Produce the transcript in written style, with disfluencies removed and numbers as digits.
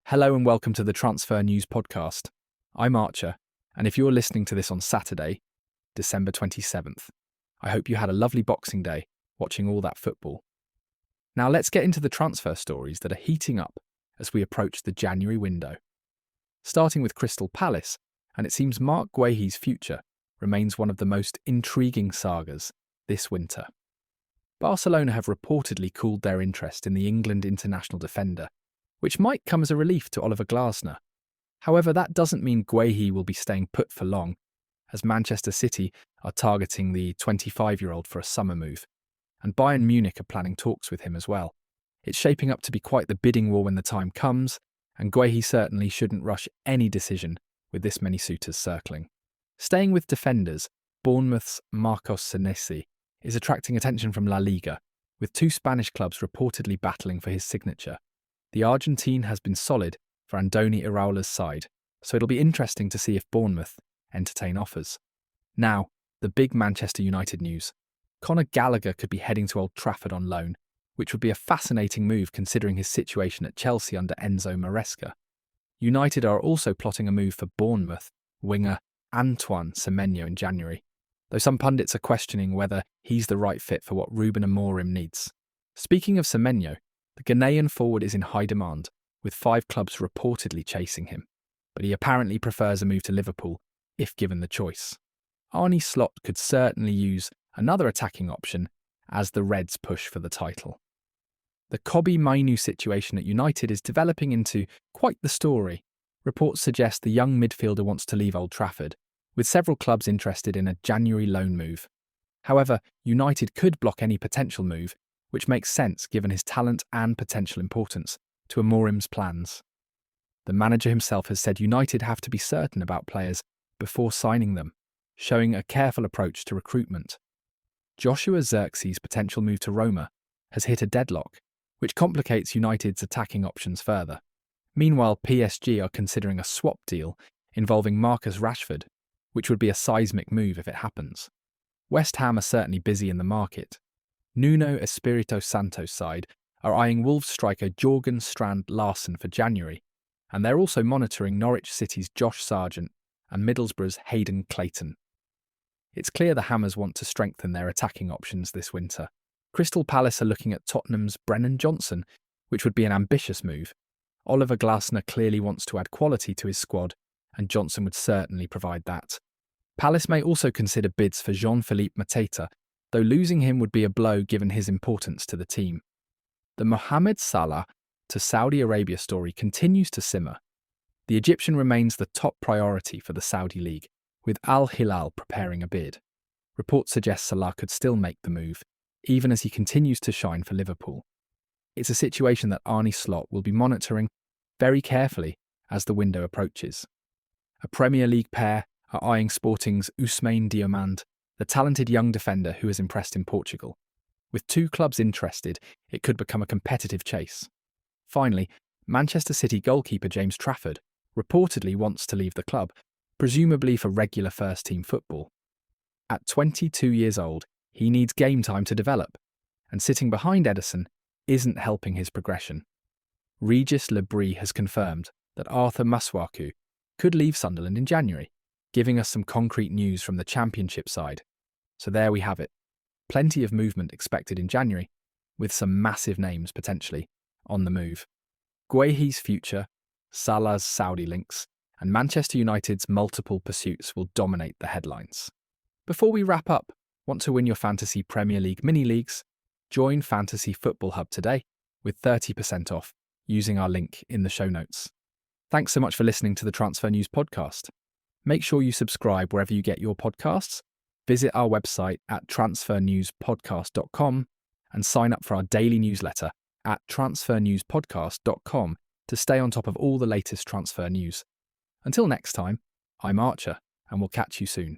Hello and welcome to the Transfer News podcast. I'm Archer, and if you're listening to this on Saturday, December 27th, I hope you had a lovely Boxing Day watching all that football. Now let's get into the transfer stories that are heating up as we approach the January window. Starting with Crystal Palace, and it seems Marc Guehi's future remains one of the most intriguing sagas this winter. Barcelona have reportedly cooled their interest in the England international defender, which might come as a relief to Oliver Glasner. However, that doesn't mean Guehi will be staying put for long, as Manchester City are targeting the 25-year-old for a summer move, and Bayern Munich are planning talks with him as well. It's shaping up to be quite the bidding war when the time comes, and Guehi certainly shouldn't rush any decision with this many suitors circling. Staying with defenders, Bournemouth's Marcos Senesi is attracting attention from La Liga, with two Spanish clubs reportedly battling for his signature. The Argentine has been solid for Andoni Iraola's side, so it'll be interesting to see if Bournemouth entertain offers. Now, the big Manchester United news. Conor Gallagher could be heading to Old Trafford on loan, which would be a fascinating move considering his situation at Chelsea under Enzo Maresca. United are also plotting a move for Bournemouth winger Antoine Semenyo in January, though some pundits are questioning whether he's the right fit for what Ruben Amorim needs. Speaking of Semenyo, the Ghanaian forward is in high demand, with 5 clubs reportedly chasing him, but he apparently prefers a move to Liverpool if given the choice. Arne Slot could certainly use another attacking option as the Reds push for the title. The Kobbie Mainoo situation at United is developing into quite the story. Reports suggest the young midfielder wants to leave Old Trafford, with several clubs interested in a January loan move. However, United could block any potential move, which makes sense given his talent and potential importance to Amorim's plans. The manager himself has said United have to be certain about players before signing them, showing a careful approach to recruitment. Joshua Zirkzee's potential move to Roma has hit a deadlock, which complicates United's attacking options further. Meanwhile, PSG are considering a swap deal involving Marcus Rashford, which would be a seismic move if it happens. West Ham are certainly busy in the market. Nuno Espirito Santo's side are eyeing Wolves striker Jorgen Strand Larsen for January, and they're also monitoring Norwich City's Josh Sargent and Middlesbrough's Hayden Clayton. It's clear the Hammers want to strengthen their attacking options this winter. Crystal Palace are looking at Tottenham's Brennan Johnson, which would be an ambitious move. Oliver Glasner clearly wants to add quality to his squad, and Johnson would certainly provide that. Palace may also consider bids for Jean-Philippe Mateta, though losing him would be a blow given his importance to the team. The Mohamed Salah to Saudi Arabia story continues to simmer. The Egyptian remains the top priority for the Saudi League, with Al Hilal preparing a bid. Reports suggest Salah could still make the move, even as he continues to shine for Liverpool. It's a situation that Arne Slot will be monitoring very carefully as the window approaches. A Premier League pair are eyeing Sporting's Ousmane Diomande, the talented young defender who has impressed in Portugal. With 2 clubs interested, it could become a competitive chase. Finally, Manchester City goalkeeper James Trafford reportedly wants to leave the club, presumably for regular first-team football. At 22 years old, he needs game time to develop, and sitting behind Ederson isn't helping his progression. Regis Le Bris has confirmed that Arthur Masuaku could leave Sunderland in January, giving us some concrete news from the Championship side. So there we have it. Plenty of movement expected in January, with some massive names potentially on the move. Guehi's future, Salah's Saudi links, and Manchester United's multiple pursuits will dominate the headlines. Before we wrap up, want to win your Fantasy Premier League mini-leagues? Join Fantasy Football Hub today with 30% off using our link in the show notes. Thanks so much for listening to the Transfer News podcast. Make sure you subscribe wherever you get your podcasts, visit our website at transfernewspodcast.com and sign up for our daily newsletter at transfernewspodcast.com to stay on top of all the latest transfer news. Until next time, I'm Archer and we'll catch you soon.